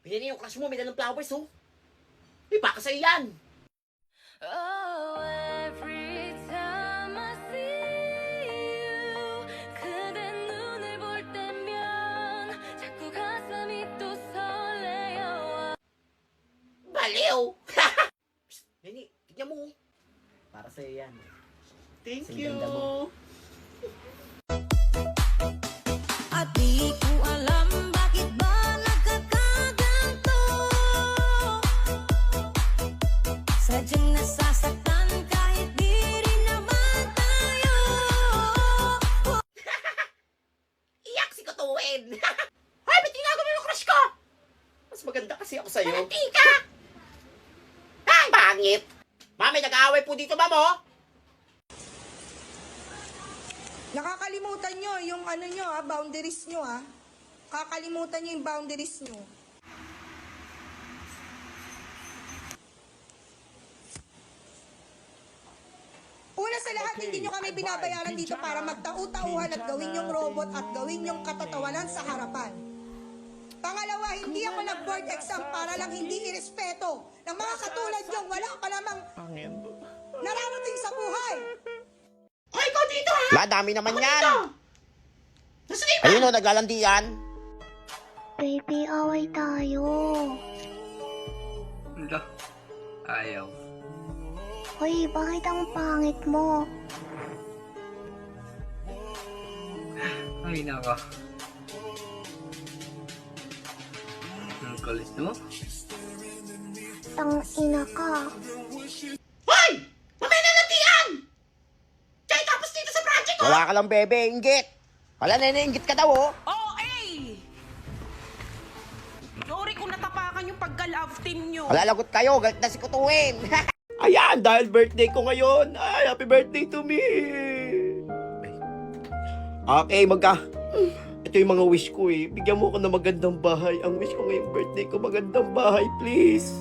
Pinili yung crush mo, may dalang flowers, oh. Ay, baka sa'yo yan. Oh, every time I see you 그대 눈을 볼 때면 자꾸 가슴이 또 설레요. Baliw! Nini, tignan mo. Para sa'yo yan. Thank Sa you. ganda mo. At di ko alam bakit ba nagkakaganto. Sadyang nasasaktan kahit di rin naman tayo. Iyak si Kutuin! Ay, ba't ginagawa yung crush ko? Mas maganda kasi ako sa'yo. Malati ka! Ay, bangit! Mami, nag-aaway po dito, ma'am, oh! Nakakalimutan nyo yung ano nyo boundaries nyo Kakalimutan nyo yung boundaries nyo. Una sa lahat, hindi nyo kami binabayaran dito para magtau-tauhan at gawin yung robot at gawin yung katatawanan sa harapan. Pangalawa, hindi ako nag-board exam para lang hindi irespeto ng mga katulad nyo. Wala pa namang nararating sa buhay. Ay, ikaw dito, ha? Madami naman yan. Nasaan na iba? Ayun o, naglalandian. Baby, away tayo. Hala, ayaw. Hoy, bakit ang pangit mo? Ay, naka. Ang kulit mo? Tang-ina ka. Hoy! Mamaya na latian! Kaya tapos dito sa project, oh! Wala ka lang, bebe, inggit. Wala, nene-inggit ka daw, oh. Oh, eh! Sorry kung natapakan yung pagka-love team nyo. Wala, lagot kayo, galit na si Kutuin. Ayan, dahil birthday ko ngayon. Ay, happy birthday to me. Okay, ito yung mga wish ko eh. Bigyan mo ako ng magandang bahay. Ang wish ko ngayong birthday ko, magandang bahay, please.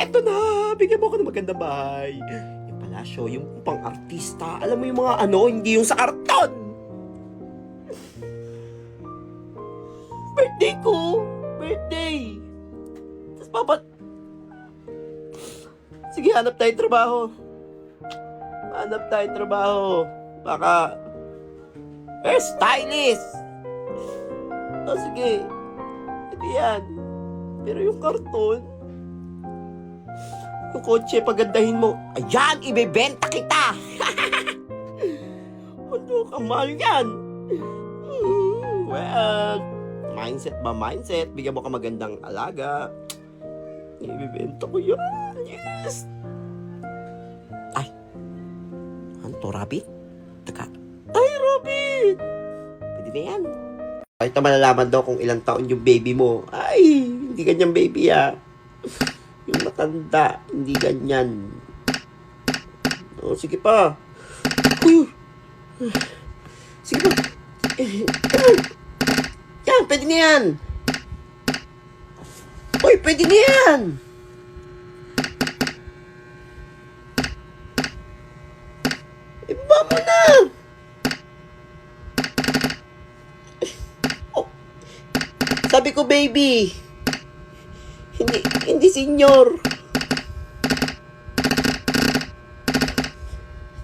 Eto na, bigyan mo ako ng magandang bahay. Yung palasyo, yung pang-artista. Alam mo yung mga ano, hindi yung sa karton. Birthday ko. Birthday. Tapos sige, hanap tayo trabaho. Hanap tayo trabaho. Baka hairstylist. O sige. Ito yan. Pero yung karton, yung kotse, pagandahin mo. Ayan, ibebenta kita. Ano ka, mahal yan. Well, mindset ba mindset? Bigyan mo ka magandang alaga. Ibebenta ko yan. Yes! Ay! Ano to, rabbit? Taka. Ay, rabbit! Pwede na yan. Kahit na malalaman daw kung ilang taon yung baby mo. Ay! Hindi ganyan baby, ah. Yung matanda, hindi ganyan. O, sige pa. Uy! Sige pa. Yan, pwede na yan. Uy, pwede na yan. Iba mo na. Oh. Sabi ko, baby. Hindi senyor.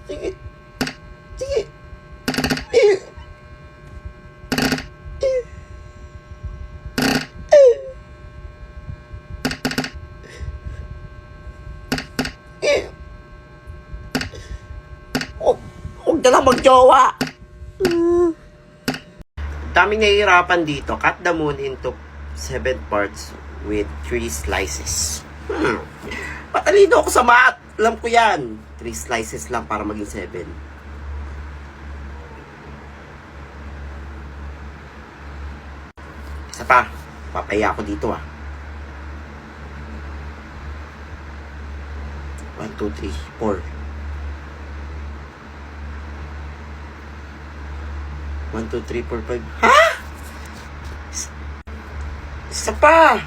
Sige. Sige. Huwag na lang mag-jowa. Daming nahihirapan dito. Cut the moon into 7 parts with 3 slices. Patalino ako sa math. Alam ko yan. 3 slices lang para maging 7. Isa pa. Papaya ako dito, ah. 1, 2, 3, 4. 1, 2, 3, 4, 5. Ha? Isa pa.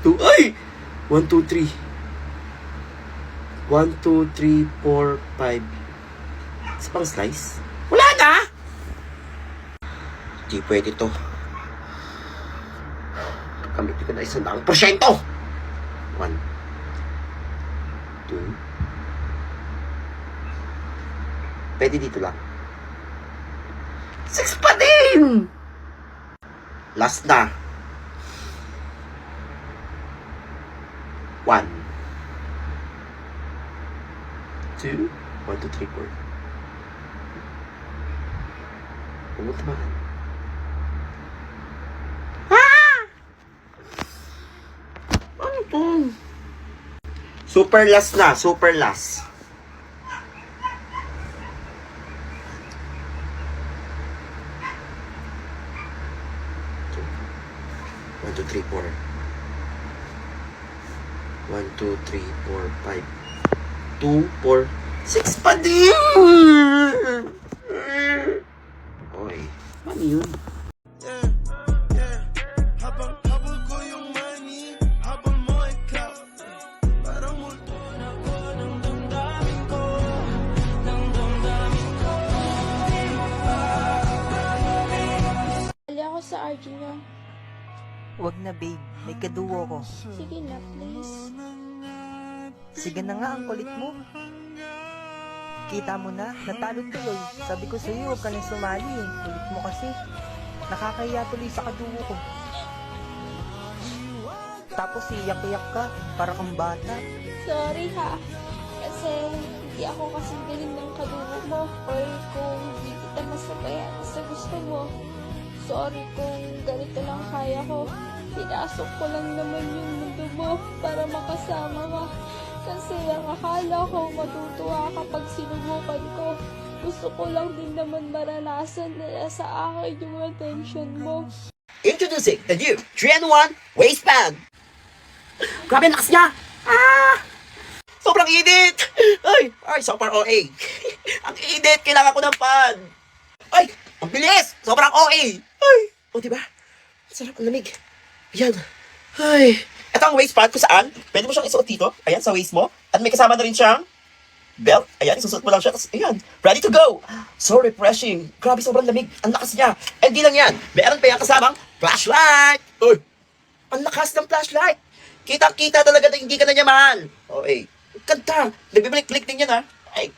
2, ay! 1, 2, 3. 1, 2, 3, 4, 5. Isa pang slice? Wala na! Di pwede to. Gagamitin ko na 100%. 1, 2. Pwede dito lang. 6 pa din! Last na. 1, 2, 1, 2, 3, 4. Pumunta ba? Ano to? Super last na, super last. One, two, three, four. 1, 2, 3, 4, 5. 2, 4, 6 pa din! Oy, ano yun? Ali ako sa RG niyo. Wag na babe, may kaduo ko. Sige na, please. Sige na nga, ang kulit mo. Kita mo na, natalo tuloy. Sabi ko sa'yo, huwag ka nang sumali. Kulit mo kasi. Nakakahiya tuloy sa kaduo ko. Tapos iyak-iyak ka, para kang bata. Sorry ha. Kasi hindi ako kasing galing ng kadugo mo. Or kung hindi kita masabayan sa gusto mo. Sorry kung ganito lang kaya ko. Pinasok ko lang naman yung mundo mo para makasama ka. Kasi ang akala ko matutuwa kapag sinubukan ko. Gusto ko lang din naman maranasan na sa akin yung attention mo. Introducing the new 3-in-1 waistband. Grabe ang lakas niya. Sobrang init. Ay, super OA. Ang init, kailangan ko ng fan. Ay, ang bilis. Sobrang OA. Ay, o diba? Sarap, ang lamig. Ayan. Ay. Ito ang waistband kung saan pwede mo siyang isuot dito. Ayan, sa waist mo. At may kasama na rin siyang belt. Ayan, isusuot mo lang siya. Tapos, ayan, ready to go. So refreshing. Grabe, sobrang lamig. Ang lakas niya. And di lang yan. Meron pa yung kasamang flashlight. Uy, ang lakas ng flashlight. Kitang-kita talaga na hindi ka na niya mahal. Okay. Ganda. Nagbibalik-blik din yan, ha. Ay.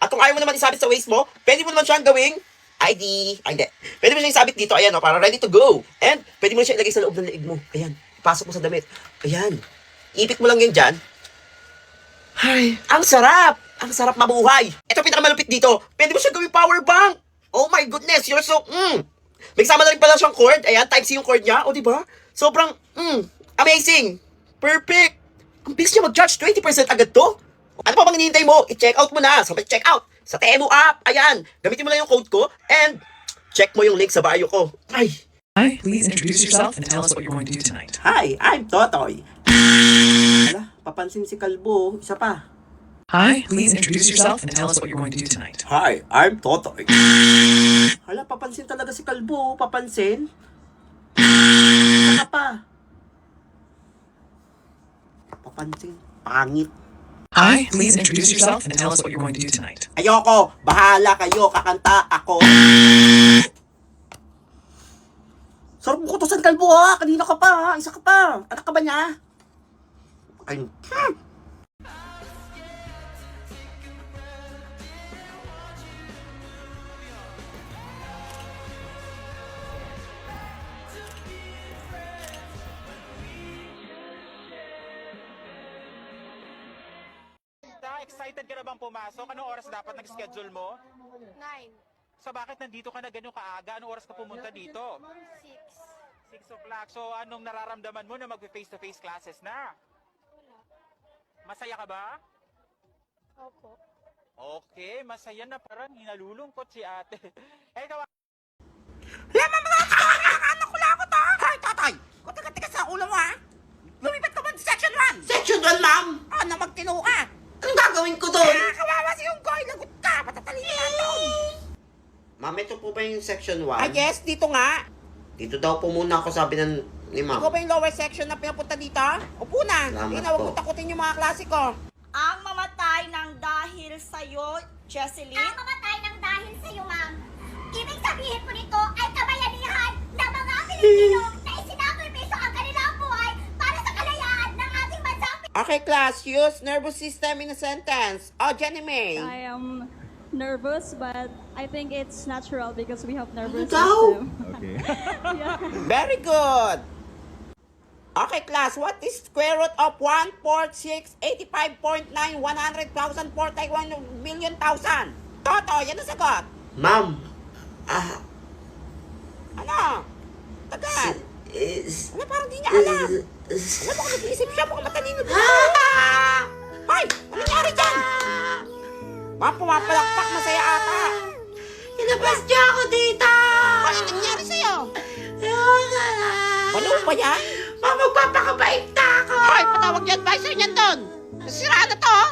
At kung ayaw mo naman isabit sa waist mo, pwede mo naman siyang gawing ID. Ay, hindi. Pwede mo siyang isabit dito. Ayan, o, para ready to go. And pwede mo siya ilagay sa loob ng leeg mo. Ayan. Ipasok mo sa damit. Ayan. Ipit mo lang yan dyan. Ay, ang sarap. Ang sarap mabuhay. Ito pinakamalupit dito. Pwede mo siya gawing power bank. Oh my goodness, you're so, May kasama na rin pala siyang cord. Ayan, Type-C yung cord niya. O, diba? Sobrang, amazing. Perfect. Ang bilis niya mag-charge. 20% agad to. Ano pa bang hinihintay mo? I-check out mo na. Sabay check out. Sa Temu app. Ayan. Gamitin mo lang yung code ko. And check mo yung link sa bio ko. Ay. Hi, please introduce yourself and tell us what you're going to do tonight. Hi, I'm Totoy. Hala, papansin si Kalbo. Isa pa. Hi, please introduce yourself and tell us what you're going to do tonight. Hi, I'm Totoy. Hala, papansin talaga si Kalbo. Papansin. Saka pa. Papansin. Pangit. Hi, please introduce yourself and tell us what you're going to do tonight. Ayoko. Bahala kayo. Kakanta ako. Sarap mo kutusan, Kalbo, ha? Kanina ka pa, ha? Isa ka pa. Anak ka ba niya? Ay, Excited ka na bang pumasok? Anong oras dapat nag-schedule mo? 9. So bakit nandito ka na ganyan kaaga? Anong oras ka pumunta dito? 6 o'clock. So anong nararamdaman mo na mag-face-to-face classes na? Masaya ka ba? Opo. Okay, masaya na. Parang hinalulungkot si ate. Eh, ikaw. Anak ko lang ako to. Hoy, Totoy. Kung sa ulo mo, ha? Lumipat ka ba sa section 1? Section 1, ma'am. Ano, magtino ka? Anong gagawin ko doon? Kawawa si Unggoy. Lagot ka. Patatalin na doon. Ma'am, ito po ba yung section 1? Ah, yes. Dito nga. Dito daw po muna ako, sabi ni ma'am. Ikaw ba yung lower section na pinapunta dito? Upo na. Salamat Hindi na, huwag po. mo takutin yung mga klase ko. Ang mamatay ng dahil sa'yo, Jesseline. Ang mamatay ng dahil sa'yo, ma'am. Ibig sabihin po nito ay kabayanihan ng mga Pilipino na isinakripisyo ang kanilang Okay, class, use nervous system in a sentence. Oh, Jenny May. I am nervous, but I think it's natural because we have nervous Ikaw? system. Very good. Okay, class, what is square root of 146, 85.9, 100,000, 41 million thousand? Toto, yan ang sagot. Ma'am, Ano? Tagal. is... Ano, parang di niya alam. Ano mo, nag-iisip siya, mukhang matalino din. Hoy, ano nangyari dyan? Ma'am, pumapalakpak, masaya ata. Inabas niya ako dito! Ano nangyari sa'yo? Ayoko na! Ano ba yan? Ma'am, magpapakabait na ako! Hoy, patawag niyo advisor niyan doon. Nasira na to, oh.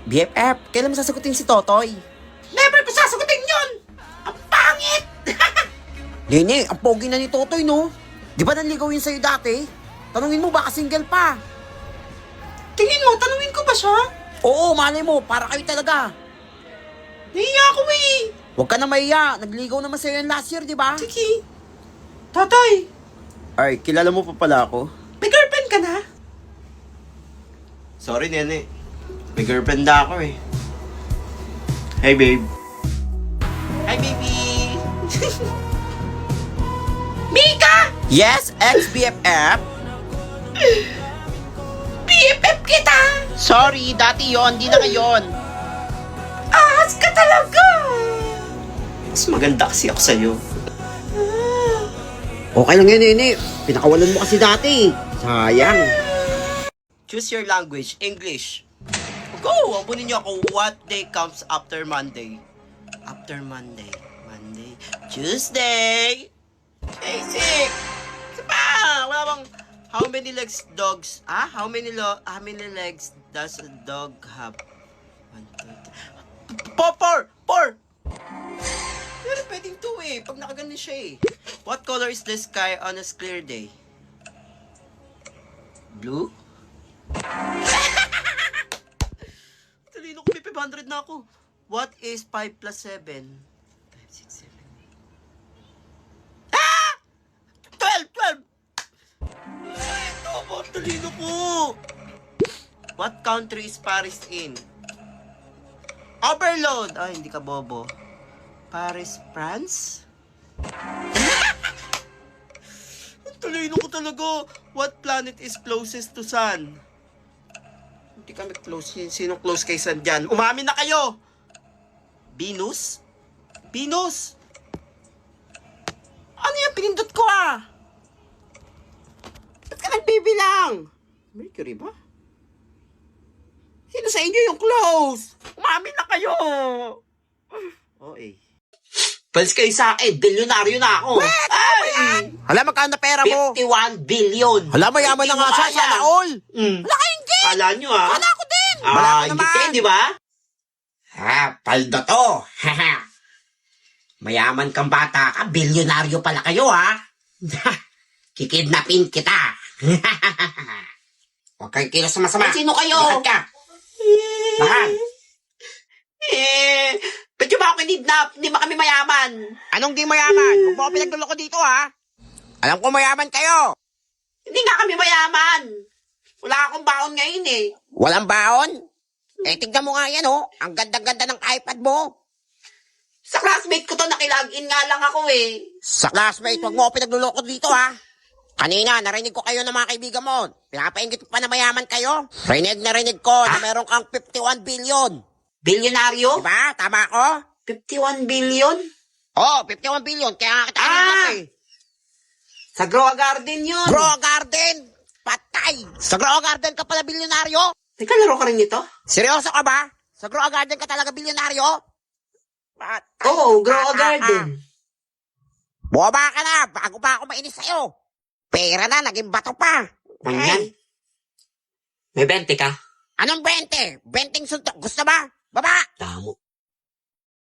BFF, kailan mo sasagutin si Totoy? Never ko sasagutin yun! Ang pangit! Nene, ang pogi na ni Totoy, no? Di ba nanligaw yun sa'yo dati? Tanungin mo, baka single pa. Tingin mo, tanungin ko ba siya? Oo, malay mo, para kayo talaga. Nahiya ako eh! Huwag ka na mahiya, nagligaw naman sa'yo yan last year, di ba? Sige. Totoy, Ay, kilala mo pa pala ako? may girlfriend ka na? Sorry, Nene. May girlfriend na ako eh. Hey, babe. Hi, baby! Mika! Yes, ex-BFF? BFF kita! Sorry, dati yon, di na ngayon. Ahas ka talaga! Mas maganda kasi ako sa'yo. Okay lang yun, Nene. Pinakawalan mo kasi dati. Sayang. Choose your language. English. Go! Abunin niyo ako. What day comes after Monday? After Monday. Monday. Tuesday. Basic. Isa pa. Wala bang... How many legs dogs... Ah? How many legs does a dog have? 1, 2, 3... Four! Pero pwedeng 2 eh. Pag nakaganon siya eh. What color is the sky on a clear day? Blue? Talino ko, may 500 na ako. What is 5 plus 7? 5, 6, 7. Ah! 12! Ay, ito po, talino ko. What country is Paris in? Overload! Ay, hindi ka bobo. Paris, France? Ang talino ko talaga. What planet is closest to Sun? Hindi kami close. Sino close kay Sun dyan? Umamin na kayo! Venus? Venus! Ano yan? Pinindot ko ah! Ba't ka nagbibilang? Mercury ba? Sino sa inyo yung close? Umamin na kayo! Oh eh. Pals kayo sa akin, bilyonaryo na ako. Ay! Hala, magkano na pera mo? 51 billion! Hala, mayaman na nga siya, sana all. Wala kayong gate! Kala nyo ha? Wala ako din. Ah, Wala ko hindi naman. kayo, di ba? Ha, paldo to. Mayaman kang bata ka, bilyonaryo pala kayo ha. Kikidnapin kita. Huwag kayong kilos sa masama. Sino kayo? Lahat ka. Lahat. Ba't yung ba ako kinidnap? Hindi ba kami mayaman? Anong di mayaman? Huwag mo ako pinagluloko dito, ha? Alam ko mayaman kayo. Hindi nga kami mayaman. Wala akong baon ngayon eh. Walang baon? Eh, tignan mo nga yan, oh. Ang ganda-ganda ng iPad mo. Sa classmate ko to, nakilagin nga lang ako eh. Sa classmate, huwag mo ako pinagluloko dito, ha? Kanina, narinig ko kayo ng mga kaibigan mo. Pinapaingit pa na mayaman kayo. Narinig ko na meron kang 51 billion. Bilyonaryo? Diba? Tama ako? 51 billion? Oh, 51 billion. Kaya nga kita kinidnap eh. Sa Grow a Garden yun. Grow a Garden! Patay! Sa Grow a Garden ka pala bilyonaryo? Nagkalaro ka rin nito? Seryoso ka ba? Sa Grow a Garden ka talaga bilyonaryo? Patay! Oo, Grow a Garden. Buwaba ka na! Bago pa ako mainis sa'yo! Pera na, naging bato pa! Ganyan. May 20 ka? Anong 20? 20 suntok. Gusto ba? Baba! Tamo.